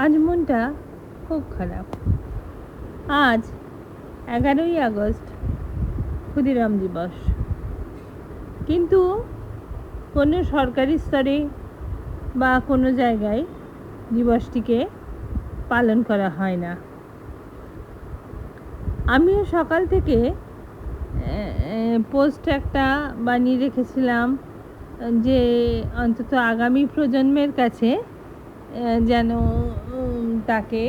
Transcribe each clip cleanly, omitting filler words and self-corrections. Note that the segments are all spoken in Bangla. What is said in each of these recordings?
আজ মনটা খুব খারাপ। আজ 11ই আগস্ট ক্ষুদিরাম দিবস, কিন্তু কোনো সরকারি স্তরে বা কোনো জায়গায় দিবসটিকে পালন করা হয় না। আমিও সকাল থেকে পোস্ট একটা বানিয়ে রেখেছিলাম যে অন্তত আগামী প্রজন্মের কাছে যেন তাকে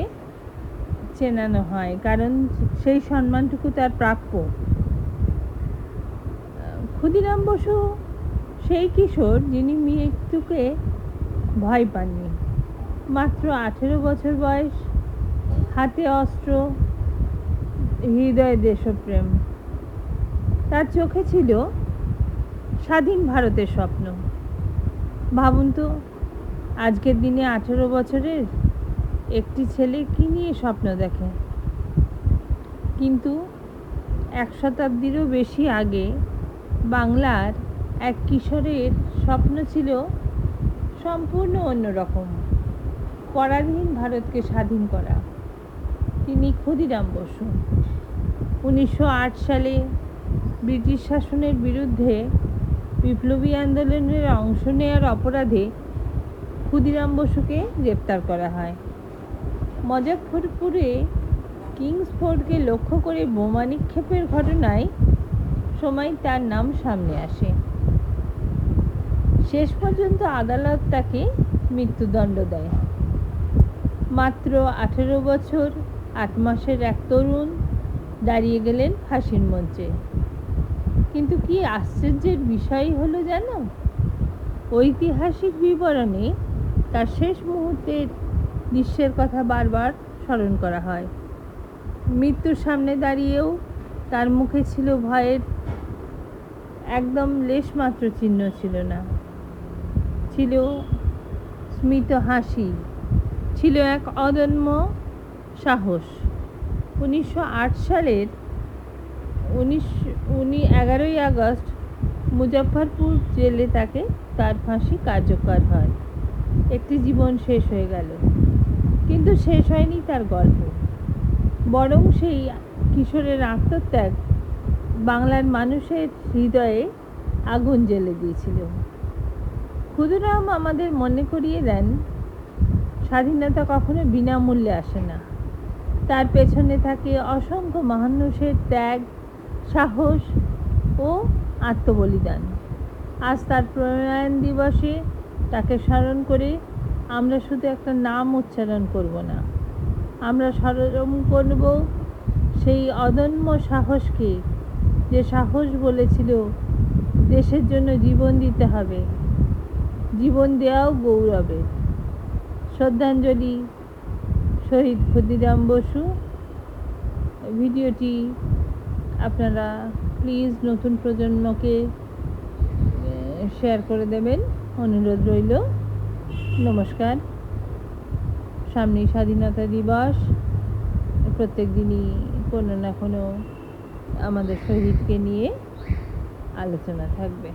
চেনানো হয়, কারণ সেই সম্মানটুকু তার প্রাপ্য। ক্ষুদিরাম বসু সেই কিশোর যিনি মৃত্যুকে ভয় পাননি। মাত্র 18 বছর বয়স, হাতে অস্ত্র, হৃদয়ে দেশপ্রেম। তার চোখে ছিল স্বাধীন ভারতের স্বপ্ন। ভাবুন তো, আজকের দিনে 18 বছরের একটি ছেলে কী নিয়ে স্বপ্ন দেখে? কিন্তু 1 শতাব্দীরও বেশি আগে বাংলার এক কিশোরের স্বপ্ন ছিল সম্পূর্ণ অন্যরকম, পরাধীন ভারতকে স্বাধীন করা। তিনি ক্ষুদিরাম বসু। 1908 সালে ব্রিটিশ শাসনের বিরুদ্ধে বিপ্লবী আন্দোলনের অংশ নেওয়ার অপরাধে ক্ষুদিরাম বসুকে গ্রেপ্তার করা হয়। মুজফ্ফরপুরে কিংসফোর্ডকে লক্ষ্য করে বোমা নিক্ষেপের ঘটনায় সময় তার নাম সামনে আসে। শেষ পর্যন্ত আদালত তাকে মৃত্যুদণ্ড দেয়। মাত্র 18 বছর 8 মাসের এক তরুণ দাঁড়িয়ে গেলেন ফাঁসির মঞ্চে। কিন্তু কি আশ্চর্যের বিষয় হলো জানো? ঐতিহাসিক বিবরণে তার শেষ মুহূর্তের দৃশ্যের কথা বারবার স্মরণ করা হয়। মৃত্যুর সামনে দাঁড়িয়েও তার মুখে ছিল ভয়ের একদম লেশমাত্র চিহ্ন ছিল না। ছিল স্মিত হাসি, ছিল এক অদম্য সাহস। 1908 সালের 11ই আগস্ট মুজফ্ফরপুর জেলে তার ফাঁসি কার্যকর হয়। একটি জীবন শেষ হয়ে গেল, কিন্তু শেষ হয়নি তার গল্প। বরং সেই কিশোরের আত্মত্যাগ বাংলার মানুষের হৃদয়ে আগুন জ্বেলে দিয়েছিল। ক্ষুদিরাম আমাদের মনে করিয়ে দেন, স্বাধীনতা কখনো বিনামূল্যে আসে না। তার পেছনে থাকে অসংখ্য মানুষের ত্যাগ, সাহস ও আত্মবলিদান। আজ তার প্রয়াণ দিবসে তাকে স্মরণ করে আমরা শুধু একটা নাম উচ্চারণ করব না, আমরা স্মরণ করব সেই অদম্য সাহসকে, যে সাহস বলেছিল দেশের জন্য জীবন দিতে হবে, জীবন দেওয়াও গৌরবে। শ্রদ্ধাঞ্জলি, শহীদ ক্ষুদিরাম বসু। ভিডিওটি আপনারা প্লিজ নতুন প্রজন্মকে শেয়ার করে দেবেন, অনুরোধ রইল। নমস্কার। সামনেই স্বাধীনতা দিবস। প্রত্যেক দিনই কোনো না কোনো আমাদের শহীদকে নিয়ে আলোচনা থাকবে।